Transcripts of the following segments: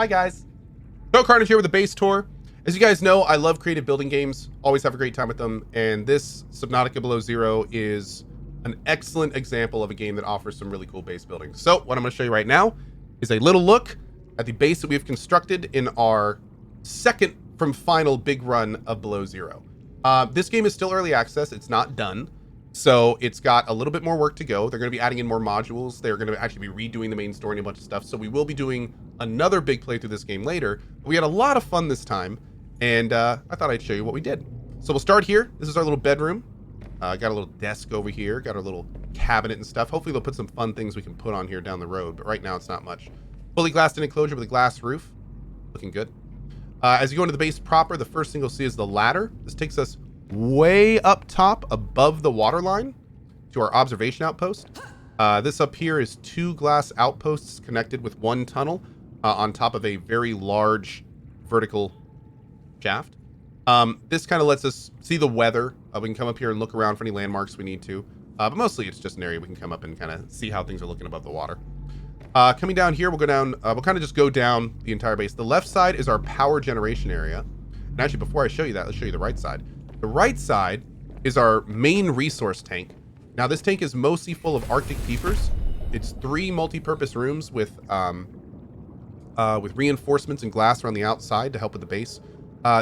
Hi guys. CohhCarnage here with a base tour. As you guys know, I love creative building games. Always have a great time with them. And this Subnautica Below Zero is an excellent example of a game that offers some really cool base building. So what I'm going to show you right now is a little look at the base that we've constructed in our second from final big run of Below Zero. This game is still early access. It's not done. So it's got a little bit more work to go. They're going to be adding in more modules. They're going to actually be redoing the main story and a bunch of stuff. So we will be doing another big playthrough this game later. But we had a lot of fun this time. And I thought I'd show you what we did. So we'll start here. This is our little bedroom. Got a little desk over here. Got our little cabinet and stuff. Hopefully they'll put some fun things we can put on here down the road. But right now it's not much. Fully glassed in enclosure with a glass roof. Looking good. As you go into the base proper, the first thing you'll see is the ladder. This takes us way up top above the water line to our observation outpost. This up here is 2 glass outposts connected with 1 tunnel on top of a very large vertical shaft. This kind of lets us see the weather. We can come up here and look around for any landmarks we need to. But mostly it's just an area we can come up and kind of see how things are looking above the water. Coming down here, we'll go down, we'll kind of just go down the entire base. The left side is our power generation area. And actually, before I show you that, let's show you the right side. The right side is our main resource tank. Now, this tank is mostly full of Arctic peepers. It's 3 multi-purpose rooms with reinforcements and glass around the outside to help with the base.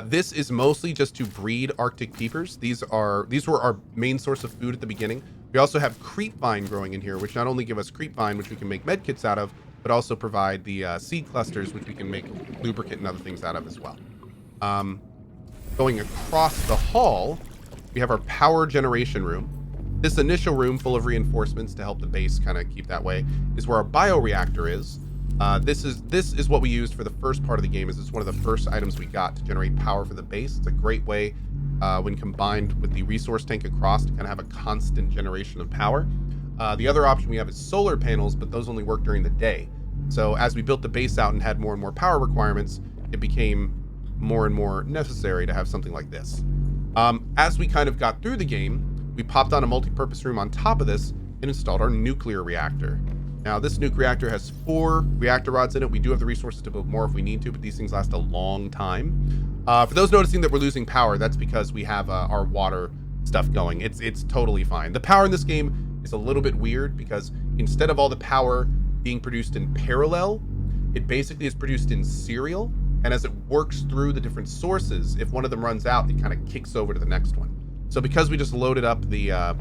This is mostly just to breed Arctic peepers. These were our main source of food at the beginning. We also have creep vine growing in here, which not only give us creep vine, which we can make med kits out of, but also provide the seed clusters, which we can make lubricant and other things out of as well. Going across the hall, we have our power generation room. This initial room full of reinforcements to help the base kind of keep that way is where our bioreactor is. This is what we used for the first part of the game. It's one of the first items we got to generate power for the base. It's a great way when combined with the resource tank across to kind of have a constant generation of power. The other option we have is solar panels, but those only work during the day. So as we built the base out and had more and more power requirements, it became more and more necessary to have something like this. As we kind of got through the game, we popped on a multi-purpose room on top of this and installed our nuclear reactor. Now, this nuke reactor has 4 reactor rods in it. We do have the resources to build more if we need to, but these things last a long time. For those noticing that we're losing power, that's because we have our water stuff going. It's totally fine. The power in this game is a little bit weird because instead of all the power being produced in parallel, it basically is produced in serial. And as it works through the different sources, if one of them runs out, it kind of kicks over to the next one. So because we just loaded up the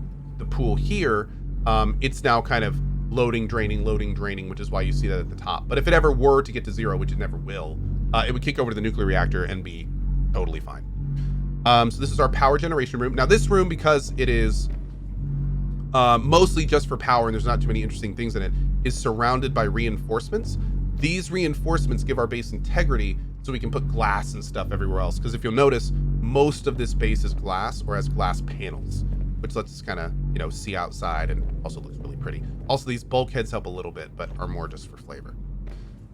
pool here, it's now kind of loading, draining, which is why you see that at the top. But if it ever were to get to 0, which it never will, it would kick over to the nuclear reactor and be totally fine. So this is our power generation room. Now this room, because it is mostly just for power and there's not too many interesting things in it, is surrounded by reinforcements. These reinforcements give our base integrity so we can put glass and stuff everywhere else. Because if you'll notice, most of this base is glass or has glass panels, which lets us kind of, see outside and also looks really pretty. Also, these bulkheads help a little bit, but are more just for flavor.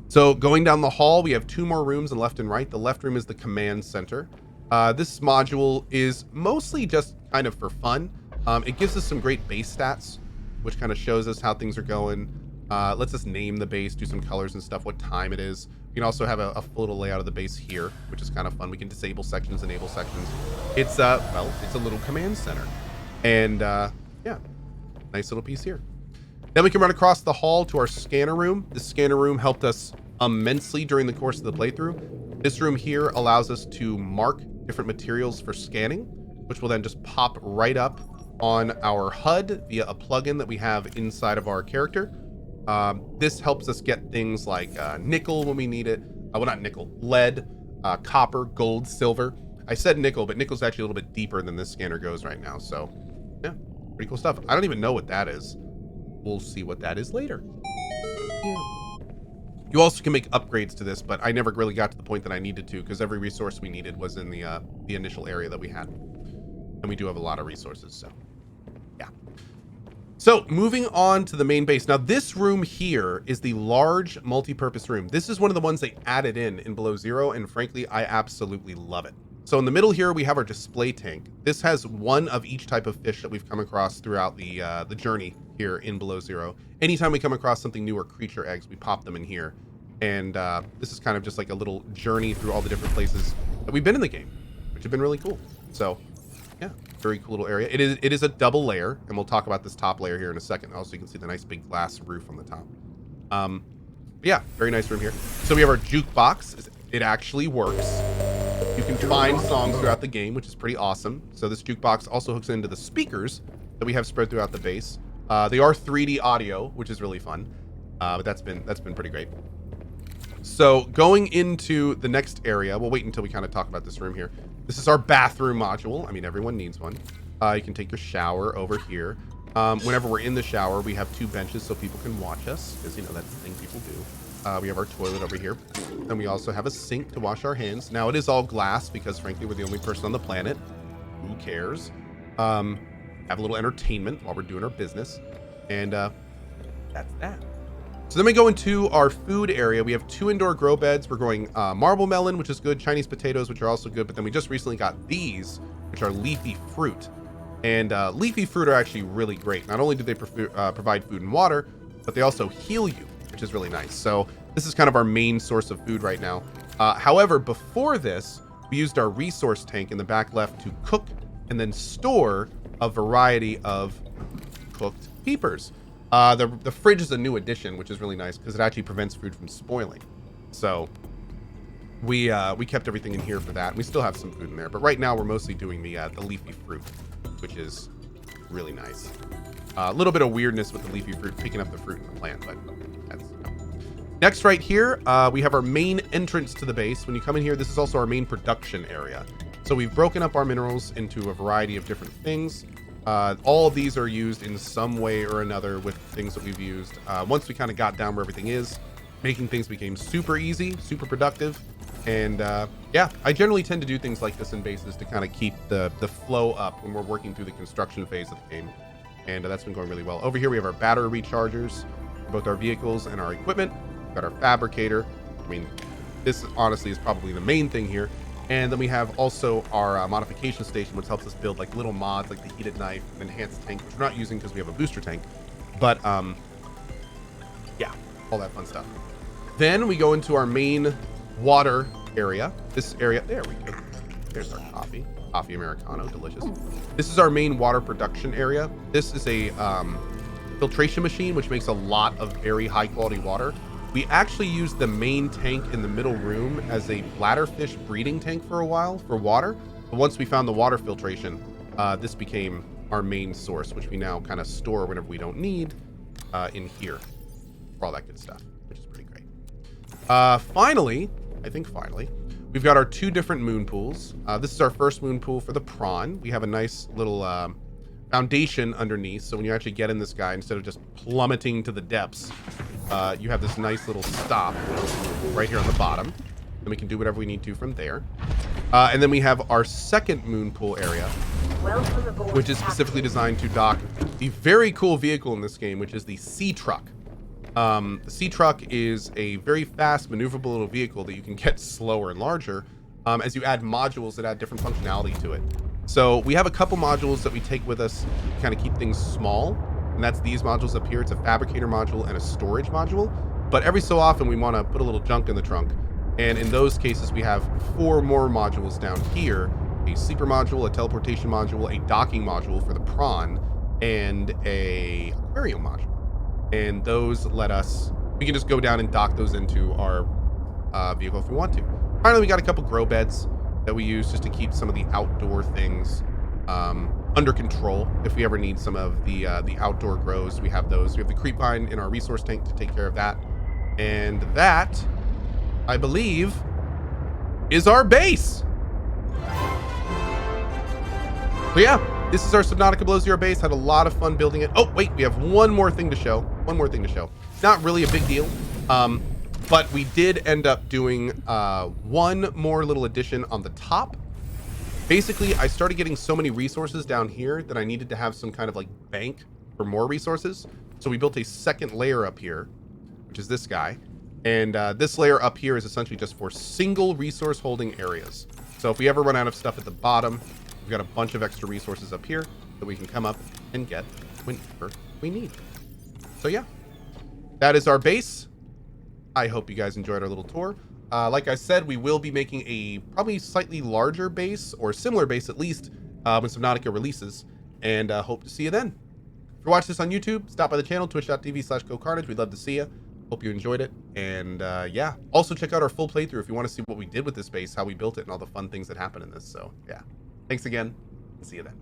So going down the hall, we have 2 more rooms on left and right. The left room is the command center. This module is mostly just kind of for fun. It gives us some great base stats, which kind of shows us how things are going. Lets us name the base, do some colors and stuff, what time it is. We can also have a full little layout of the base here, which is kind of fun. We can disable sections, enable sections. It's it's a little command center. And yeah, nice little piece here. Then we can run across the hall to our scanner room. This scanner room helped us immensely during the course of the playthrough. This room here allows us to mark different materials for scanning, which will then just pop right up on our HUD via a plugin that we have inside of our character. This helps us get things like nickel when we need it. Well, not nickel, lead, copper, gold, silver. I said nickel, but nickel's actually a little bit deeper than this scanner goes right now. So yeah, pretty cool stuff. I don't even know what that is. We'll see what that is later. Yeah. You also can make upgrades to this, but I never really got to the point that I needed to because every resource we needed was in the initial area that we had. And we do have a lot of resources, so yeah. So moving on to the main base. Now this room here is the large multi-purpose room. This is one of the ones they added in Below Zero, and frankly, I absolutely love it. So in the middle here, we have our display tank. This has 1 of each type of fish that we've come across throughout the journey here in Below Zero. Anytime we come across something new or creature eggs, we pop them in here. And this is kind of just like a little journey through all the different places that we've been in the game, which have been really cool. So yeah, very cool little area. It is a double layer, and we'll talk about this top layer here in a second. Also, you can see the nice big glass roof on the top. But yeah, very nice room here. So we have our jukebox. It actually works. You can find songs throughout the game, which is pretty awesome. So this jukebox also hooks into the speakers that we have spread throughout the base. They are 3D audio, which is really fun. But that's been pretty great. So going into the next area, we'll wait until we kind of talk about this room here. This is our bathroom module. I mean, everyone needs one. You can take your shower over here. Whenever we're in the shower, we have 2 benches so people can watch us, because, you know, that's the thing people do. We have our toilet over here. And we also have a sink to wash our hands. Now, it is all glass because, frankly, we're the only person on the planet. Who cares? Have a little entertainment while we're doing our business. And that's that. So then we go into our food area. We have 2 indoor grow beds. We're growing marble melon, which is good, Chinese potatoes, which are also good. But then we just recently got these, which are leafy fruit. And leafy fruit are actually really great. Not only do they provide food and water, but they also heal you, which is really nice. So this is kind of our main source of food right now. However, before this, we used our resource tank in the back left to cook and then store a variety of cooked peepers. The fridge is a new addition, which is really nice because it actually prevents food from spoiling. So we kept everything in here for that. We still have some food in there, but right now we're mostly doing the leafy fruit, which is really nice. A little bit of weirdness with the leafy fruit, picking up the fruit in the plant, but that's... Next right here, we have our main entrance to the base. When you come in here, this is also our main production area. So we've broken up our minerals into a variety of different things. All of these are used in some way or another with things that we've used. Once we kind of got down where everything is, making things became super easy, super productive. And yeah, I generally tend to do things like this in bases to kind of keep the flow up when we're working through the construction phase of the game. And that's been going really well. Over here, we have our battery rechargers for both our vehicles and our equipment. We've got our fabricator. I mean, this honestly is probably the main thing here. And then we have also our modification station, which helps us build like little mods like the heated knife and enhanced tank, which we're not using because we have a booster tank. But yeah, all that fun stuff. Then we go into our main water area. This area, there we go. There's our coffee Americano, delicious. This is our main water production area. This is a filtration machine, which makes a lot of very high quality water. We actually used the main tank in the middle room as a bladderfish breeding tank for a while for water. But once we found the water filtration, this became our main source, which we now kind of store whenever we don't need in here for all that good stuff, which is pretty great. Finally, we've got our 2 different moon pools. This is our first moon pool for the prawn. We have a nice little foundation underneath, so when you actually get in this guy, instead of just plummeting to the depths, you have this nice little stop right here on the bottom, and we can do whatever we need to from there. And then we have our second moon pool area, which is specifically designed to dock the very cool vehicle in this game, which is the Sea Truck. The Sea Truck is a very fast, maneuverable little vehicle that you can get slower and larger as you add modules that add different functionality to it. So we have a couple modules that we take with us to kind of keep things small, and that's these modules up here. It's a fabricator module and a storage module, but every so often we want to put a little junk in the trunk, and in those cases we have 4 more modules down here: a sleeper module, a teleportation module, a docking module for the prawn, and a aquarium module. And those we can just go down and dock those into our vehicle if we want to. Finally, we got a couple grow beds that we use just to keep some of the outdoor things under control. If we ever need some of the outdoor grows, we have those. We have the creep vine in our resource tank to take care of that. And that, I believe, is our base. So yeah, this is our Subnautica Below Zero base. Had a lot of fun building it. Oh, wait, we have one more thing to show. Not really a big deal. But we did end up doing one more little addition on the top. Basically, I started getting so many resources down here that I needed to have some kind of like bank for more resources. So we built a second layer up here, which is this guy. And this layer up here is essentially just for single resource holding areas. So if we ever run out of stuff at the bottom, we've got a bunch of extra resources up here that we can come up and get whenever we need. So yeah, that is our base. I hope you guys enjoyed our little tour. Like I said, we will be making a probably slightly larger base, or similar base at least, when Subnautica releases, and hope to see you then. If you're watching this on YouTube, stop by the channel, twitch.tv/CohhCarnage. We'd love to see you. Hope you enjoyed it. And yeah, also check out our full playthrough if you want to see what we did with this base, how we built it, and all the fun things that happen in this. So yeah, thanks again, and see you then.